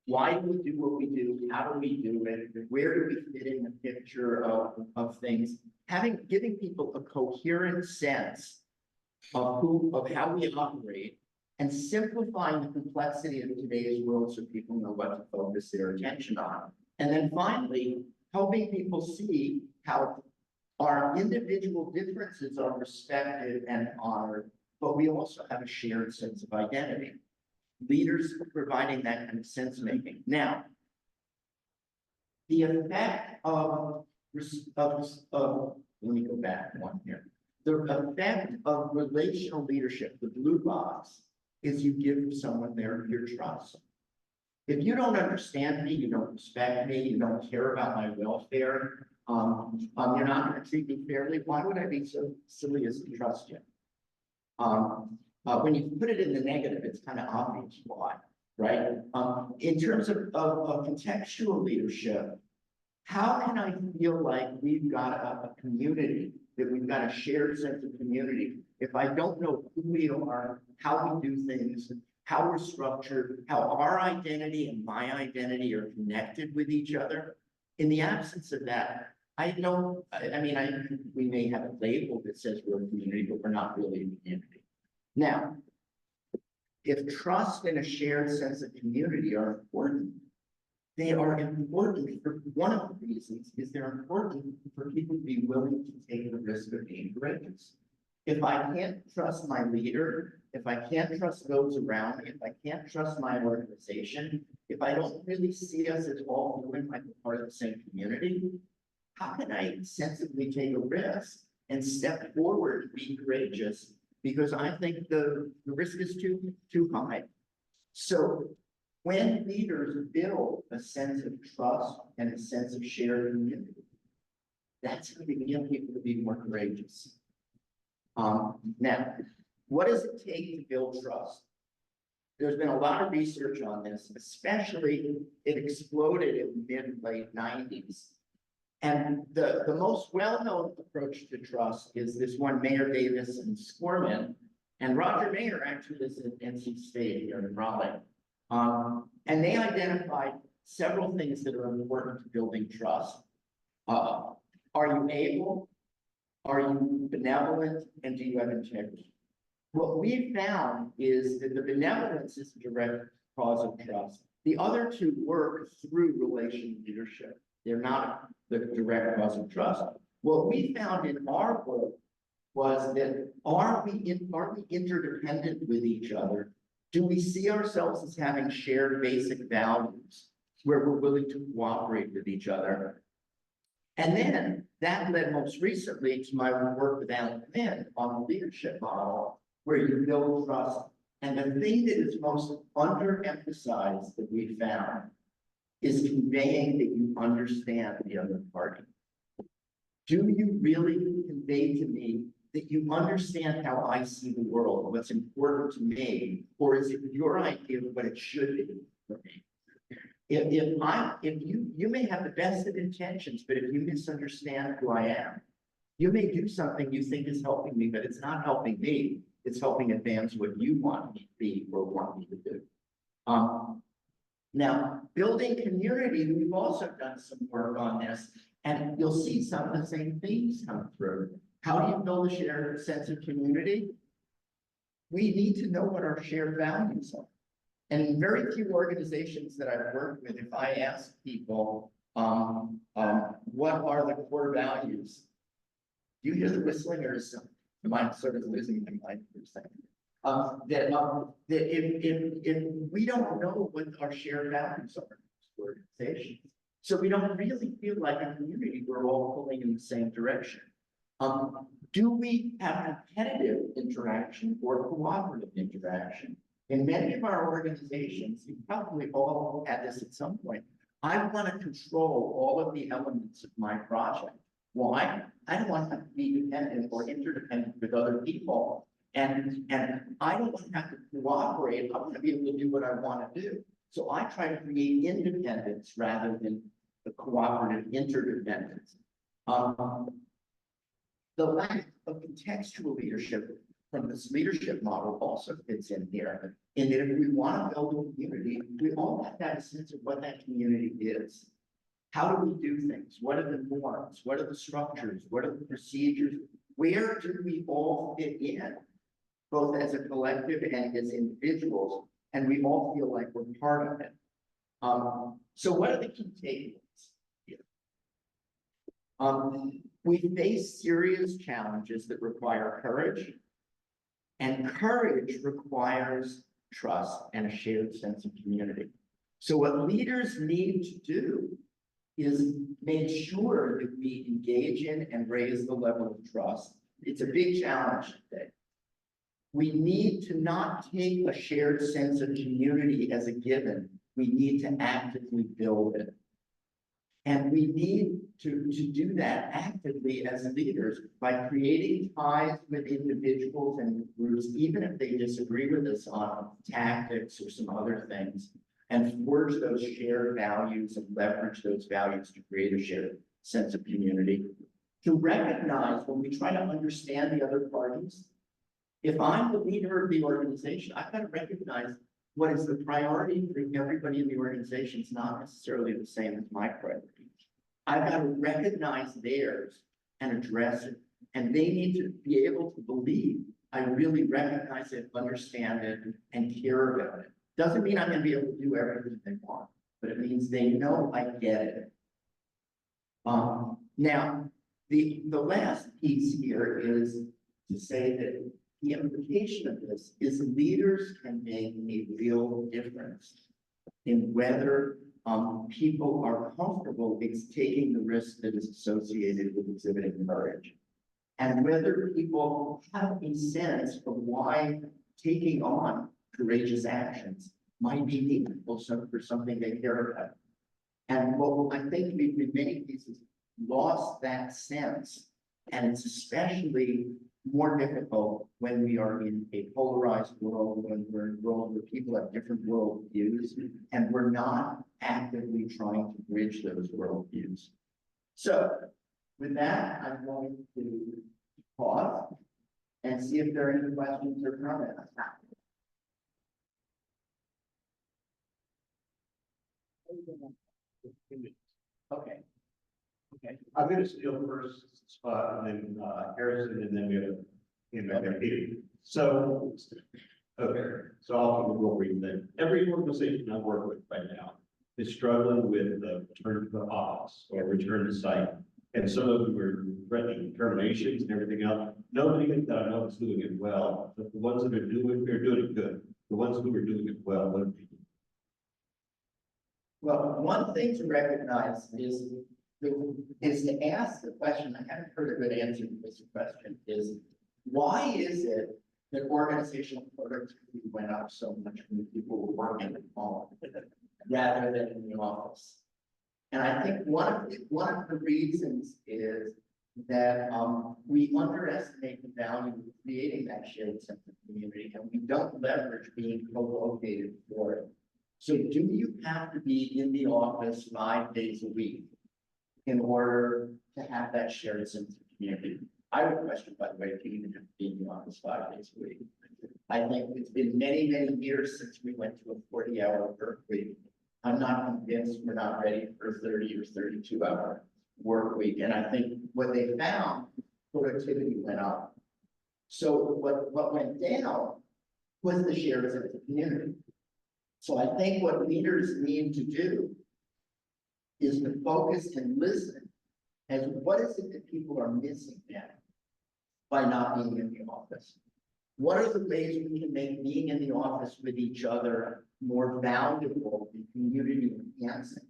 [SPEAKER 13] Why do we do what we do? How do we do it? Where do we fit in the picture of things? Giving people a coherent sense of how we operate, and simplifying the complexity of today's world so people know what to focus their attention on. And then finally, helping people see how our individual differences are respected and honored, but we also have a shared sense of identity. Leaders providing that kind of sense making. Now, the effect of let me go back one here. The effect of relational leadership, the blue box, is you give someone your trust. If you don't understand me, you don't respect me, you don't care about my welfare, you're not going to treat me fairly, why would I be so silly as to trust you? When you put it in the negative, it's kind of obvious why, right? In terms of contextual leadership, how can I feel like we've got a community, that we've got a shared sense of community, if I don't know who we are, how we do things, how we're structured, how our identity and my identity are connected with each other? In the absence of that, I mean, we may have a label that says we're a community, but we're not really a community. Now, if trust and a shared sense of community are important, they are important for one of the reasons is they're important for people to be willing to take the risk of being courageous. If I can't trust my leader, if I can't trust those around me, if I can't trust my organization, if I don't really see us as all feeling like we're part of the same community, how can I sensibly take a risk and step forward and be courageous? Because I think the risk is too high. So when leaders build a sense of trust and a sense of shared community, that's going to begin people to be more courageous. Now, what does it take to build trust? There's been a lot of research on this, especially it exploded in mid-late 90s. And the most well-known approach to trust is this one, Mayor Davis and Scorman, and Roger Mayer actually is at NC State here in Raleigh. And they identified several things that are important to building trust. Are you able? Are you benevolent? And do you have integrity? What we found is that the benevolence is a direct cause of trust. The other two work through relational leadership. They're not the direct cause of trust. What we found in our work was that are we interdependent with each other? Do we see ourselves as having shared basic values where we're willing to cooperate with each other? And then that led most recently to my work with Alan Finn on the leadership model, where you build trust. And the thing that is most underemphasized that we found is conveying that you understand the other party. Do you really convey to me that you understand how I see the world, what's important to me, or is it your idea of what it should be for me? If you may have the best of intentions, but if you misunderstand who I am, you may do something you think is helping me, but it's not helping me. It's helping advance what you want me to be or want me to do. Now, building community, we've also done some work on this, and you'll see some of the same themes come through. How do you build a shared sense of community? We need to know what our shared values are. And in very few organizations that I've worked with, if I ask people, what are the core values? Do you hear the whistling, or is mine sort of losing my mind for a second? That if we don't know what our shared values are in organizations, so we don't really feel like a community, we're all pulling in the same direction. Do we have competitive interaction or cooperative interaction? In many of our organizations, you probably all had this at some point. I want to control all of the elements of my project. Why? I don't want to be dependent or interdependent with other people. And I don't want to have to cooperate. I want to be able to do what I want to do. So I try to create independence rather than the cooperative interdependence. The lack of contextual leadership from this leadership model also fits in here. In that if we want to build a community, we all have to have a sense of what that community is. How do we do things? What are the norms? What are the structures? What are the procedures? Where do we all fit in, both as a collective and as individuals? And we all feel like we're part of it. So what are the key takeaways here? We face serious challenges that require courage, and courage requires trust and a shared sense of community. So what leaders need to do is make sure that we engage in and raise the level of trust. It's a big challenge today. We need to not take a shared sense of community as a given. We need to actively build it. And we need to do that actively as leaders by creating ties with individuals and groups, even if they disagree with us on tactics or some other things, and forge those shared values and leverage those values to create a shared sense of community. To recognize when we try to understand the other parties, if I'm the leader of the organization, I've got to recognize what is the priority for everybody in the organization is not necessarily the same as my priority. I've got to recognize theirs and address it. And they need to be able to believe I really recognize it, understand it, and care about it. Doesn't mean I'm going to be able to do everything they want, but it means they know I get it. Now, the last piece here is to say that the implication of this is leaders can make a real difference in whether people are comfortable with taking the risk that is associated with exhibiting courage, and whether people have a sense of why taking on courageous actions might be meaningful for something they care about. And what I think we've in many cases lost that sense, and it's especially more difficult when we are in a polarized world, when we're in a world where people have different world views, and we're not actively trying to bridge those world views. So with that, I'm going to pause and see if there are any questions or comments. Okay. Okay.
[SPEAKER 6] I'm gonna steal first spot, and then Harrison, and then we have Peter. So, okay, so I'll real brief then. Every organization I work with right now is struggling with the return to office or return to site. And some of them are threatening terminations and everything else. Nobody that I know is doing it well, but the ones that are doing it good. The ones who are doing it well, what do you do?
[SPEAKER 13] Well, one thing to recognize is to ask the question, I haven't heard a good answer to this question, is why is it that organizational productivity went up so much when people were working at home rather than in the office? And I think one of the reasons is that we underestimate the value of creating that shared sense of community, and we don't leverage being co-located for it. So do you have to be in the office 5 days a week in order to have that shared sense of community? I would question, by the way, if you even have to be in the office 5 days a week. I think it's been many, many years since we went to a 40-hour work week. I'm not convinced we're not ready for a 30 or 32-hour work week. And I think what they found, productivity went up. So what went down was the shared sense of community. So I think what leaders need to do is to focus and listen as what is it that people are missing now by not being in the office? What are the ways we can make being in the office with each other more valuable and community enhancing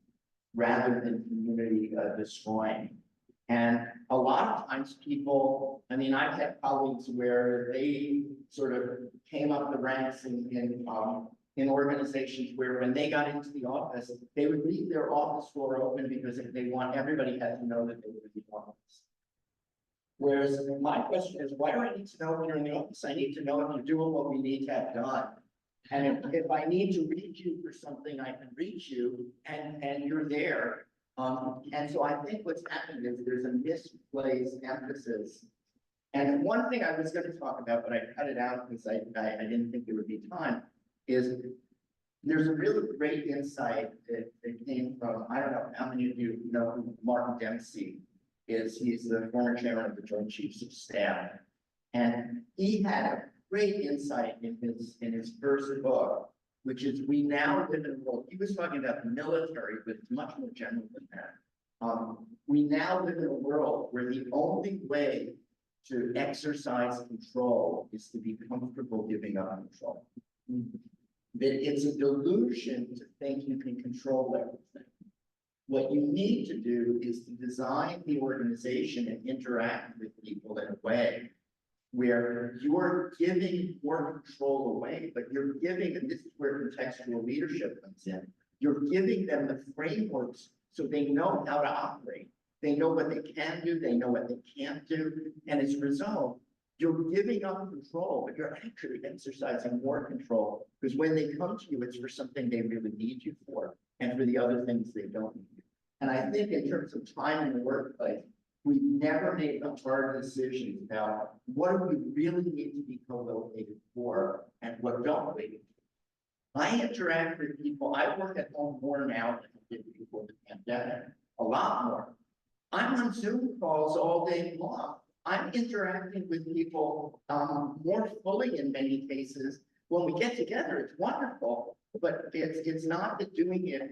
[SPEAKER 13] rather than community destroying? And a lot of times people, I mean, I've had colleagues where they sort of came up the ranks in organizations where when they got into the office, they would leave their office door open because if they want, everybody had to know that they were in the office. Whereas my question is, why do I need to know when you're in the office? I need to know if you're doing what we need to have done. And if I need to reach you for something, I can reach you and you're there. And so I think what's happening is there's a misplaced emphasis. And one thing I was going to talk about, but I cut it out because I didn't think there would be time, is there's a really great insight that came from, I don't know how many of you know who Martin Dempsey is. He's the former chairman of the Joint Chiefs of Staff. And he had a great insight in his first book, which is we now live in a world, he was talking about the military, but it's much more general than that. We now live in a world where the only way to exercise control is to be comfortable giving up control. That it's a delusion to think you can control everything. What you need to do is to design the organization and interact with people in a way where you're giving more control away, but you're giving, and this is where contextual leadership comes in, you're giving them the frameworks so they know how to operate. They know what they can do, they know what they can't do, and as a result, you're giving up control, but you're actually exercising more control, because when they come to you, it's for something they really need you for, and for the other things they don't need you. And I think in terms of time in the workplace, we've never made the hard decisions about what do we really need to be co-located for, and what don't we? I interact with people, I work at home more now than I did before the pandemic, a lot more. I'm on Zoom calls all day long. I'm interacting with people more fully in many cases. When we get together, it's wonderful, but it's not that doing it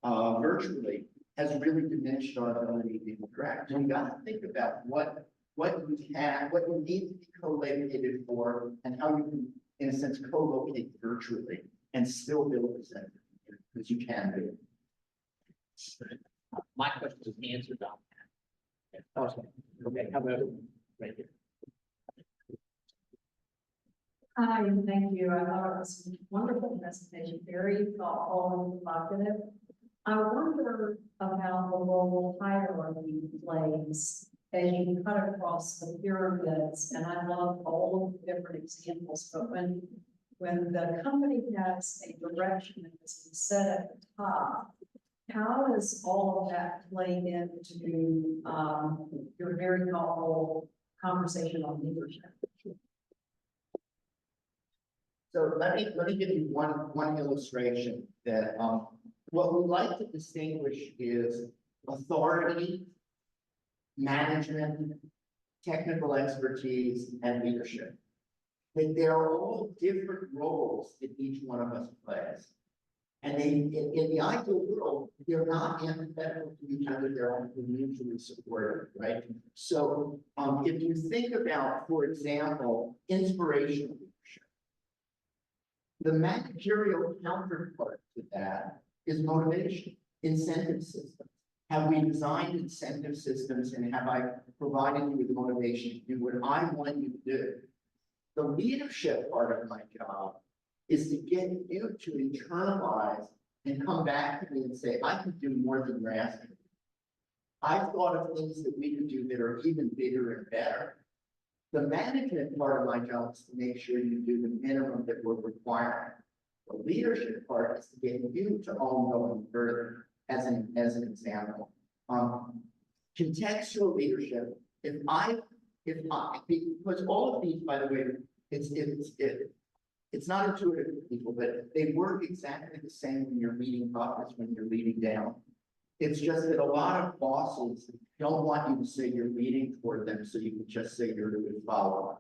[SPEAKER 13] virtually has really diminished our ability to interact. So you got to think about what you have, what you need to be co-located for, and how you can, in a sense, co-locate virtually and still build a center, because you can do it.
[SPEAKER 3] My question was answered on that. Okay, how about right here?
[SPEAKER 14] Hi, and thank you. I thought it was a wonderful presentation, very thoughtful and provocative. I wonder about the role hierarchy plays as you cut across the pyramids, and I love all of the different examples, but when the company has a direction that's been set at the top, how does all of that play into your very thoughtful conversation on leadership?
[SPEAKER 13] So let me give you one illustration that what we like to distinguish is authority, management, technical expertise, and leadership. That they are all different roles that each one of us plays. And they, in the ideal world, they're not antithetical to each other, they're all mutually supportive, right? So if you think about, for example, inspirational leadership, the managerial counterpart to that is motivation, incentive systems. Have we designed incentive systems, and have I provided you with motivation to do what I want you to do? The leadership part of my job is to get you to internalize and come back to me and say, I can do more than you're asking. I've thought of things that we can do that are even bigger and better. The management part of my job is to make sure you do the minimum that we're requiring. The leadership part is to get you to own going further, as an example. Contextual leadership, because all of these, by the way, it's not intuitive to people, but they work exactly the same when you're leading up as when you're leading down. It's just that a lot of bosses don't want you to say you're leading toward them, so you can just say you're a good follower.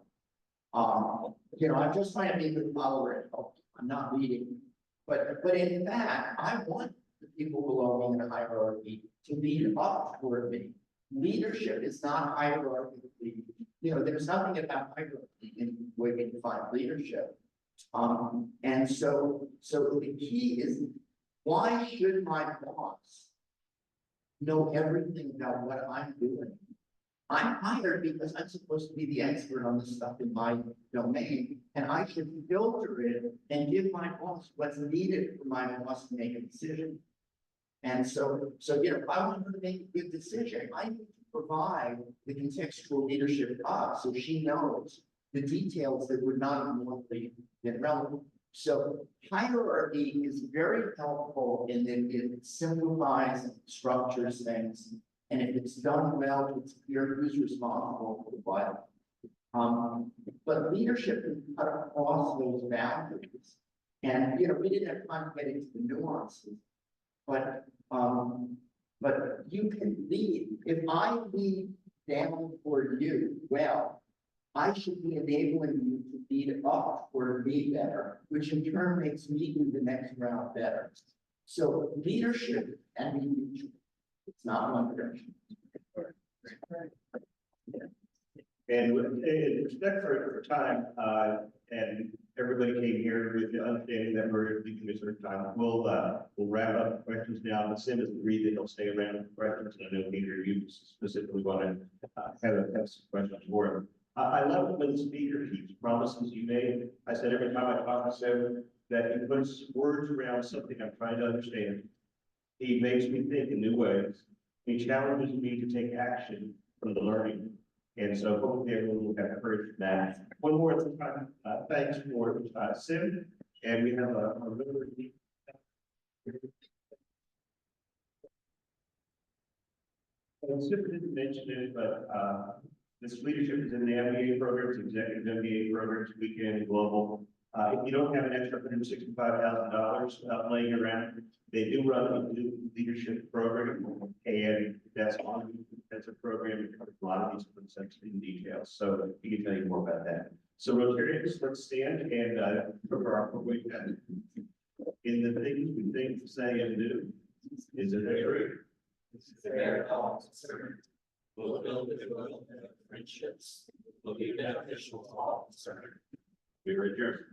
[SPEAKER 13] I'm just trying to be a good follower and help. I'm not leading. But in fact, I want the people below me in the hierarchy to lead up toward me. Leadership is not hierarchically, there's nothing about hierarchy in the way we define leadership. And so the key is, why should my boss know everything about what I'm doing? I'm hired because I'm supposed to be the expert on the stuff in my domain, and I should filter it and give my boss what's needed for my boss to make a decision. And so if I want her to make a good decision, I need to provide the contextual leadership up so she knows the details that would not have normally been relevant. So hierarchy is very helpful in that it simplifies and structures things. And if it's done well, it's clear who's responsible for what. But leadership can cut across those boundaries. And we didn't have time to get into the nuances, but you can lead. If I lead down toward you, well, I should be enabling you to lead up toward me better, which in turn makes me do the next round better. So leadership can be mutual. It's not one direction.
[SPEAKER 6] And in respect for time, and everybody came here with the understanding that we're leaving a certain time, we'll wrap up the questions now. But Sim has agreed that he'll stay around for questions. And I know Peter, you specifically want to have some questions for him. I love when the speaker keeps promises you made. I said every time I talk to Sim that he puts words around something I'm trying to understand. He makes me think in new ways. It challenges me to take action from the learning. And so hopefully everyone will have courage for that. One more time, thanks for Sim, and we have a really. Sim didn't mention it, but this leadership is in the MBA programs, executive MBA programs, weekend and global. If you don't have an extra $165,000 laying around, they do run a new leadership program, and that's a program that covers a lot of these concepts in detail. So he can tell you more about that. So Rotarians, let's stand and prepare our weekend. In the things we think, say, and do, is it true?
[SPEAKER 3] We'll build friendships, will be beneficial to all concerned.
[SPEAKER 6] We are adjourned.